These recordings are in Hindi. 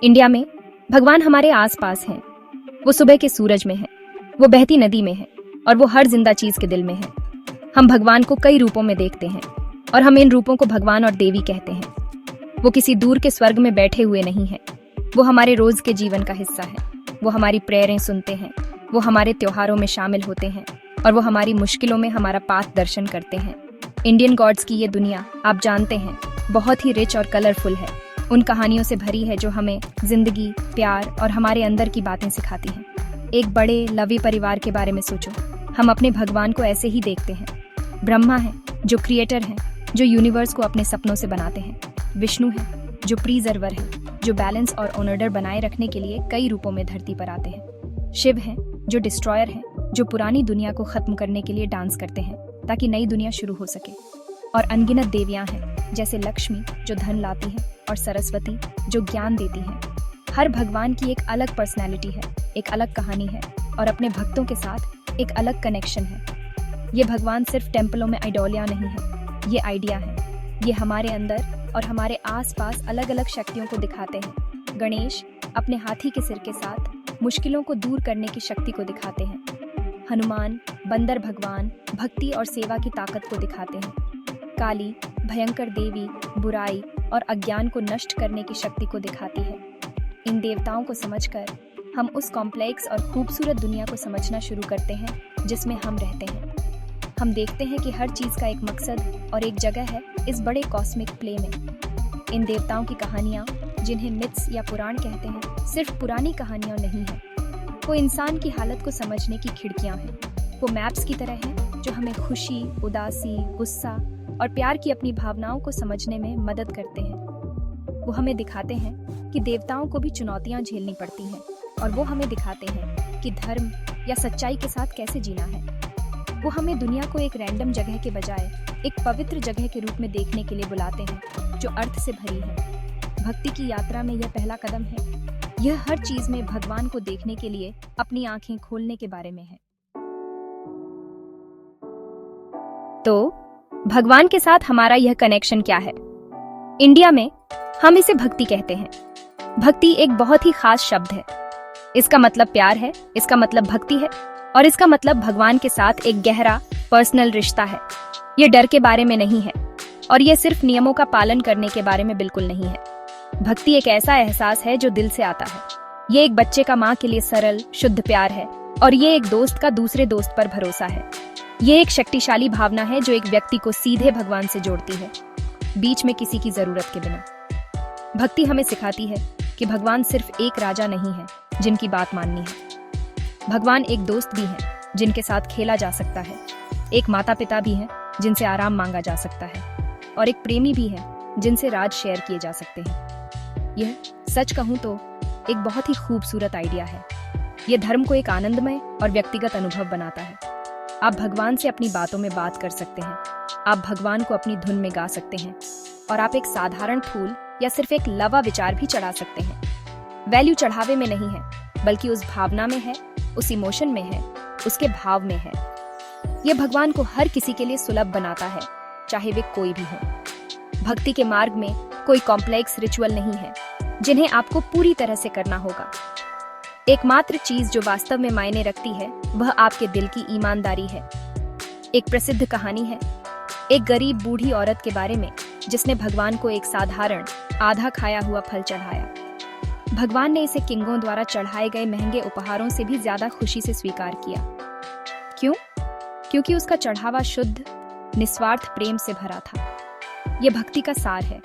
इंडिया में भगवान हमारे आसपास हैं। वो सुबह के सूरज में है, वो बहती नदी में है और वो हर जिंदा चीज के दिल में है। हम भगवान को कई रूपों में देखते हैं और हम इन रूपों को भगवान और देवी कहते हैं। वो किसी दूर के स्वर्ग में बैठे हुए नहीं हैं। वो हमारे रोज के जीवन का हिस्सा है। वो हमारी प्रेयरें सुनते हैं, वो हमारे त्योहारों में शामिल होते हैं और वो हमारी मुश्किलों में हमारा पाथ दर्शन करते हैं। इंडियन गॉड्स की ये दुनिया, आप जानते हैं, बहुत ही रिच और कलरफुल है। उन कहानियों से भरी है जो हमें जिंदगी, प्यार और हमारे अंदर की बातें सिखाती हैं। एक बड़े लवी परिवार के बारे में सोचो। हम अपने भगवान को ऐसे ही देखते हैं। ब्रह्मा है जो क्रिएटर हैं, जो यूनिवर्स को अपने सपनों से बनाते हैं। विष्णु है जो प्रीजर्वर है, जो बैलेंस और ऑर्डर बनाए रखने के लिए कई रूपों में धरती पर आते हैं। शिव है जो डिस्ट्रॉयर है, जो पुरानी दुनिया को खत्म करने के लिए डांस करते हैं ताकि नई दुनिया शुरू हो सके। और अनगिनत देवियां हैं जैसे लक्ष्मी जो धन लाती है और सरस्वती जो ज्ञान देती है। हर भगवान की एक अलग पर्सनैलिटी है, एक अलग कहानी है और अपने भक्तों के साथ एक अलग कनेक्शन है। ये भगवान सिर्फ टेम्पलों में आइडोलिया नहीं है, ये आइडिया है। ये हमारे अंदर और हमारे आसपास अलग अलग शक्तियों को दिखाते हैं। गणेश अपने हाथी के सिर के साथ मुश्किलों को दूर करने की शक्ति को दिखाते हैं। हनुमान बंदर भगवान भक्ति और सेवा की ताकत को दिखाते हैं। काली भयंकर देवी बुराई और अज्ञान को नष्ट करने की शक्ति को दिखाती है। इन देवताओं को समझकर हम उस कॉम्प्लेक्स और खूबसूरत दुनिया को समझना शुरू करते हैं जिसमें हम रहते हैं। हम देखते हैं कि हर चीज़ का एक मकसद और एक जगह है इस बड़े कॉस्मिक प्ले में। इन देवताओं की कहानियाँ, जिन्हें मिथ्स या पुराण कहते हैं, सिर्फ पुरानी कहानियाँ नहीं हैं। वो इंसान की हालत को समझने की खिड़कियाँ हैं। वो मैप्स की तरह हैं जो हमें खुशी, उदासी, गुस्सा और प्यार की अपनी भावनाओं को समझने में मदद करते हैं। वो हमें दिखाते हैं कि देवताओं को भी चुनौतियां झेलनी पड़ती हैं और वो हमें दिखाते हैं कि धर्म या सच्चाई के साथ कैसे जीना है। वो हमें दुनिया को एक रैंडम जगह के बजाय एक पवित्र जगह के रूप में देखने के लिए बुलाते हैं जो अर्थ से भरी है। भक्ति की यात्रा में यह पहला कदम है। यह हर चीज में भगवान को देखने के लिए अपनी आंखें खोलने के बारे में है। तो भगवान के साथ हमारा यह कनेक्शन क्या है? इंडिया में हम इसे भक्ति कहते हैं। भक्ति एक बहुत ही खास शब्द है। इसका मतलब प्यार है, इसका मतलब भक्ति है और इसका मतलब भगवान के साथ एक गहरा पर्सनल रिश्ता है। ये डर के बारे में नहीं है और ये सिर्फ नियमों का पालन करने के बारे में बिल्कुल नहीं है। भक्ति एक ऐसा एहसास है जो दिल से आता है। ये एक बच्चे का माँ के लिए सरल, शुद्ध प्यार है और ये एक दोस्त का दूसरे दोस्त पर भरोसा है। ये एक शक्तिशाली भावना है जो एक व्यक्ति को सीधे भगवान से जोड़ती है, बीच में किसी की जरूरत के बिना। भक्ति हमें सिखाती है कि भगवान सिर्फ एक राजा नहीं है जिनकी बात माननी है। भगवान एक दोस्त भी है जिनके साथ खेला जा सकता है, एक माता पिता भी है जिनसे आराम मांगा जा सकता है और एक प्रेमी भी है जिनसे राज शेयर किए जा सकते हैं। यह, सच कहूं तो, एक बहुत ही खूबसूरत आइडिया है। यह धर्म को एक आनंदमय और व्यक्तिगत अनुभव बनाता है। आप भगवान से अपनी बातों में बात कर सकते हैं, आप भगवान को अपनी धुन में गा सकते हैं और आप एक साधारण फूल या सिर्फ एक लवा विचार भी चढ़ा सकते हैं। वैल्यू चढ़ावे में नहीं है, बल्कि उस भावना में है, उस इमोशन में है, उसके भाव में है। यह भगवान को हर किसी के लिए सुलभ बनाता है, चाहे वे कोई भी हो। भक्ति के मार्ग में कोई कॉम्प्लेक्स रिचुअल नहीं है जिन्हें आपको पूरी तरह से करना होगा। एकमात्र चीज जो वास्तव में मायने रखती है वह आपके दिल की ईमानदारी है। एक प्रसिद्ध कहानी है एक गरीब बूढ़ी औरत के बारे में जिसने भगवान को एक साधारण आधा खाया हुआ फल चढ़ाया। भगवान ने इसे किंगों द्वारा चढ़ाए गए महंगे उपहारों से भी ज्यादा खुशी से स्वीकार किया। क्यों? क्योंकि उसका चढ़ावा शुद्ध, निस्वार्थ प्रेम से भरा था। यह भक्ति का सार है।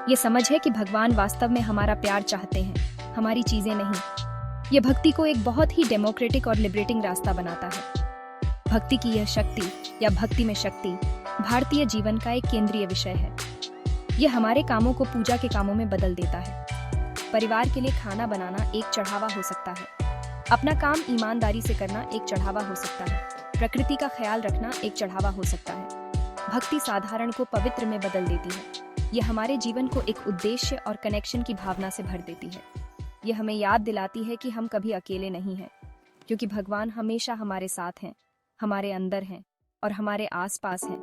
यह समझ है कि भगवान वास्तव में हमारा प्यार चाहते हैं, हमारी चीजें नहीं। यह भक्ति को एक बहुत ही डेमोक्रेटिक और लिबरेटिंग रास्ता बनाता है। भक्ति की यह शक्ति या भक्ति में शक्ति भारतीय जीवन का एक केंद्रीय विषय है। यह हमारे कामों को पूजा के कामों में बदल देता है। परिवार के लिए खाना बनाना एक चढ़ावा हो सकता है। अपना काम ईमानदारी से करना एक चढ़ावा हो सकता है। प्रकृति का ख्याल रखना एक चढ़ावा हो सकता है। भक्ति साधारण को पवित्र में बदल देती है। यह हमारे जीवन को एक उद्देश्य और कनेक्शन की भावना से भर देती है। यह हमें याद दिलाती है कि हम कभी अकेले नहीं हैं, क्योंकि भगवान हमेशा हमारे साथ हैं, हमारे अंदर हैं और हमारे आसपास हैं।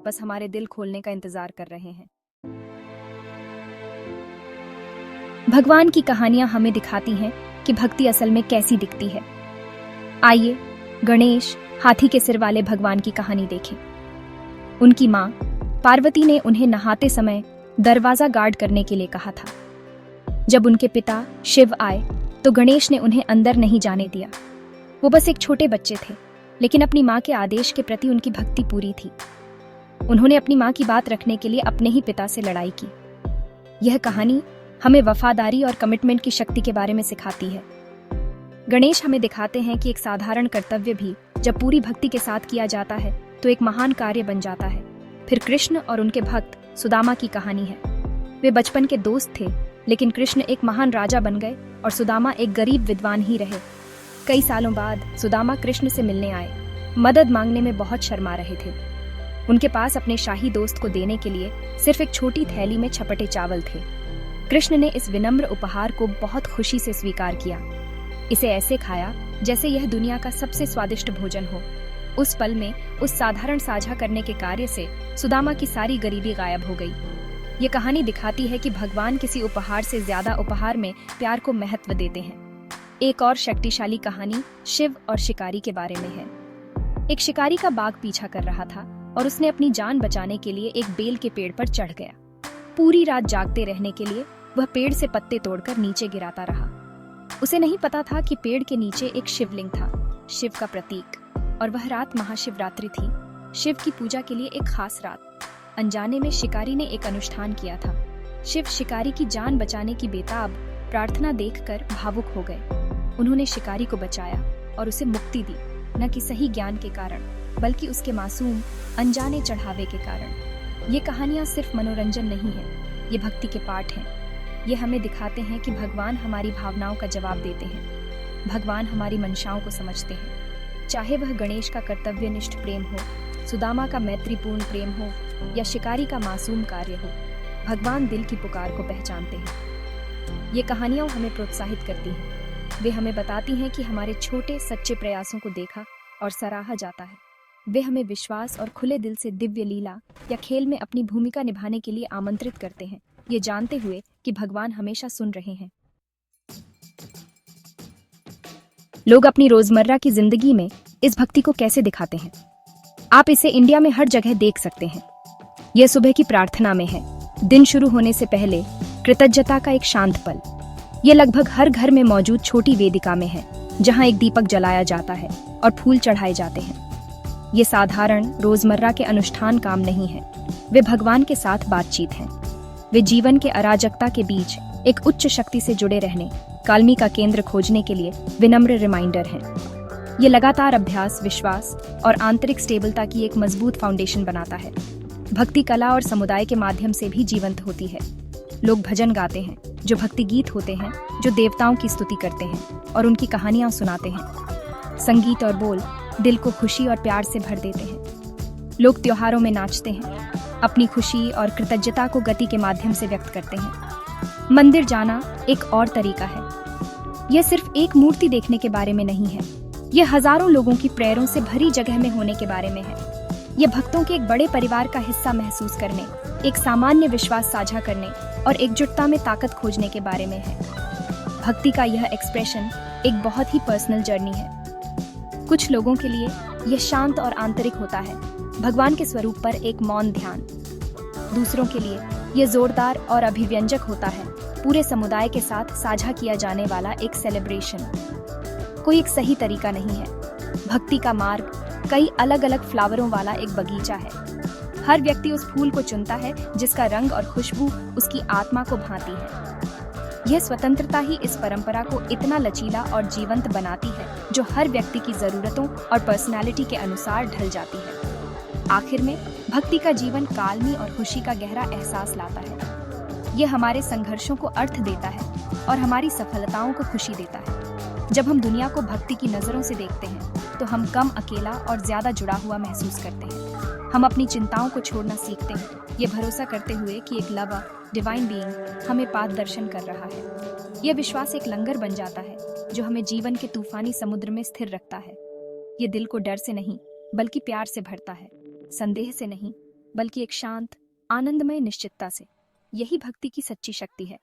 बस हमारे दिल खोलने का इंतजार कर रहे हैं। भगवान की कहानियां हमें दिखाती हैं कि भक्ति असल में कैसी दिखती है। आइए गणेश हाथी के सिर वाले भगवान की कहानी देखें। उनकी माँ पार्वती ने उन्हें नहाते समय दरवाजा गार्ड करने के लिए कहा था। जब उनके पिता शिव आए तो गणेश ने उन्हें अंदर नहीं जाने दिया। वो बस एक छोटे बच्चे थे, लेकिन अपनी माँ के आदेश के प्रति उनकी भक्ति पूरी थी। उन्होंने अपनी माँ की बात रखने के लिए अपने ही पिता से लड़ाई की। यह कहानी हमें वफादारी और कमिटमेंट की शक्ति के बारे में सिखाती है। गणेश हमें दिखाते हैं कि एक साधारण कर्तव्य भी जब पूरी भक्ति के साथ किया जाता है तो एक महान कार्य बन जाता है। फिर कृष्ण और उनके भक्त सुदामा की कहानी है। वे बचपन के दोस्त थे, लेकिन कृष्ण एक महान राजा बन गए और सुदामा एक गरीब विद्वान ही रहे। कई सालों बाद सुदामा कृष्ण से मिलने आए। मदद मांगने में बहुत शर्मा रहे थे। उनके पास अपने शाही दोस्त को देने के लिए सिर्फ एक छोटी थैली में छपटे चावल थे। कृष्ण ने इस विनम्र उपहार को बहुत खुशी से स्वीकार किया। इसे ऐसे खाया जैसे यह दुनिया का सबसे स्वादिष्ट भोजन हो। उस पल में उस साधारण साझा करने के कार्य से सुदामा की सारी गरीबी गायब हो गई। ये कहानी दिखाती है कि भगवान किसी उपहार से ज्यादा उपहार में प्यार को महत्व देते हैं। एक और शक्तिशाली कहानी शिव और शिकारी के बारे में है। एक शिकारी का बाघ पीछा कर रहा था और उसने अपनी जान बचाने के लिए एक बेल के पेड़ पर चढ़ गया। पूरी रात जागते रहने के लिए वह पेड़ से पत्ते तोड़कर नीचे गिराता रहा। उसे नहीं पता था कि पेड़ के नीचे एक शिवलिंग था, शिव का प्रतीक, और वह रात महाशिवरात्रि थी, शिव की पूजा के लिए एक खास रात। अनजाने में शिकारी ने एक अनुष्ठान किया था। शिव शिकारी की जान बचाने की बेताब प्रार्थना देखकर भावुक हो गए। उन्होंने शिकारी को बचाया और उसे मुक्ति दी, न कि सही ज्ञान के कारण, बल्कि उसके मासूम अनजाने चढ़ावे के कारण। ये कहानियां सिर्फ मनोरंजन नहीं है, ये भक्ति के पाठ हैं। ये हमें दिखाते हैं कि भगवान हमारी भावनाओं का जवाब देते हैं। भगवान हमारी मंशाओं को समझते हैं। चाहे वह गणेश का कर्तव्यनिष्ठ प्रेम हो, सुदामा का मैत्रीपूर्ण प्रेम हो, या शिकारी का मासूम कार्य हो, भगवान दिल की पुकार को पहचानते हैं। ये कहानियां हमें प्रोत्साहित करती हैं। वे हमें बताती हैं कि हमारे छोटे सच्चे प्रयासों को देखा और सराहा जाता है। वे हमें विश्वास और खुले दिल से दिव्य लीला या खेल में अपनी भूमिका निभाने के लिए आमंत्रित करते हैं, ये जानते हुए कि भगवान हमेशा सुन रहे हैं। लोग अपनी रोजमर्रा की जिंदगी में इस भक्ति को कैसे दिखाते हैं? आप इसे इंडिया में हर जगह देख सकते हैं। यह सुबह की प्रार्थना में है। दिन शुरू होने से पहले कृतज्ञता का एक शांत पल। यह लगभग हर घर में मौजूद छोटी वेदिका में है, जहां एक दीपक जलाया जाता है और फूल चढ़ाए जाते हैं। ये साधारण रोजमर्रा के अनुष्ठान काम नहीं है, वे भगवान के साथ बातचीत हैं। वे जीवन के अराजकता के बीच एक उच्च शक्ति से जुड़े रहने, काल्मी का केंद्र खोजने के लिए विनम्र रिमाइंडर हैं। ये लगातार अभ्यास, विश्वास और आंतरिक स्टेबलता की एक मजबूत फाउंडेशन बनाता है। भक्ति कला और समुदाय के माध्यम से भी जीवंत होती है। लोग भजन गाते हैं, जो भक्ति गीत होते हैं, जो देवताओं की स्तुति करते हैं और उनकी कहानियां सुनाते हैं। संगीत और बोल दिल को खुशी और प्यार से भर देते हैं। लोग त्योहारों में नाचते हैं, अपनी खुशी और कृतज्ञता को गति के माध्यम से व्यक्त करते हैं। मंदिर जाना एक और तरीका है। यह सिर्फ एक मूर्ति देखने के बारे में नहीं है, यह हजारों लोगों की प्रेरणा से भरी जगह में होने के बारे में है। यह भक्तों के एक बड़े परिवार का हिस्सा महसूस करने, एक सामान्य विश्वास साझा करने और एकजुटता में ताकत खोजने के बारे में है। भक्ति का यह एक्सप्रेशन एक बहुत ही पर्सनल जर्नी है। कुछ लोगों के लिए यह शांत और आंतरिक होता है, भगवान के स्वरूप पर एक मौन ध्यान। दूसरों के लिए यह जोरदार और अभिव्यंजक होता है, पूरे समुदाय के साथ साझा किया जाने वाला एक सेलिब्रेशन। कोई एक सही तरीका नहीं है। भक्ति का मार्ग कई अलग अलग फ्लावरों वाला एक बगीचा है। हर व्यक्ति उस फूल को चुनता है जिसका रंग और खुशबू उसकी आत्मा को भाती है। यह स्वतंत्रता ही इस परंपरा को इतना लचीला और जीवंत बनाती है, जो हर व्यक्ति की जरूरतों और पर्सनालिटी के अनुसार ढल जाती है। आखिर में भक्ति का जीवन काल्मी और खुशी का गहरा एहसास लाता है। यह हमारे संघर्षों को अर्थ देता है और हमारी सफलताओं को खुशी देता है। जब हम दुनिया को भक्ति की नजरों से देखते हैं, तो हम कम अकेला और ज्यादा जुड़ा हुआ महसूस करते हैं। हम अपनी चिंताओं को छोड़ना सीखते हैं, ये भरोसा करते हुए कि एक लवर, डिवाइन बीइंग हमें पाथ दर्शन कर रहा है। यह विश्वास एक लंगर बन जाता है, जो हमें जीवन के तूफानी समुद्र में स्थिर रखता है। ये दिल को डर से नहीं, बल्कि प्यार से भरता है, संदेह से नहीं, बल्कि एक शांत, आनंदमय निश्चितता से। यही भक्ति की सच्ची शक्ति है।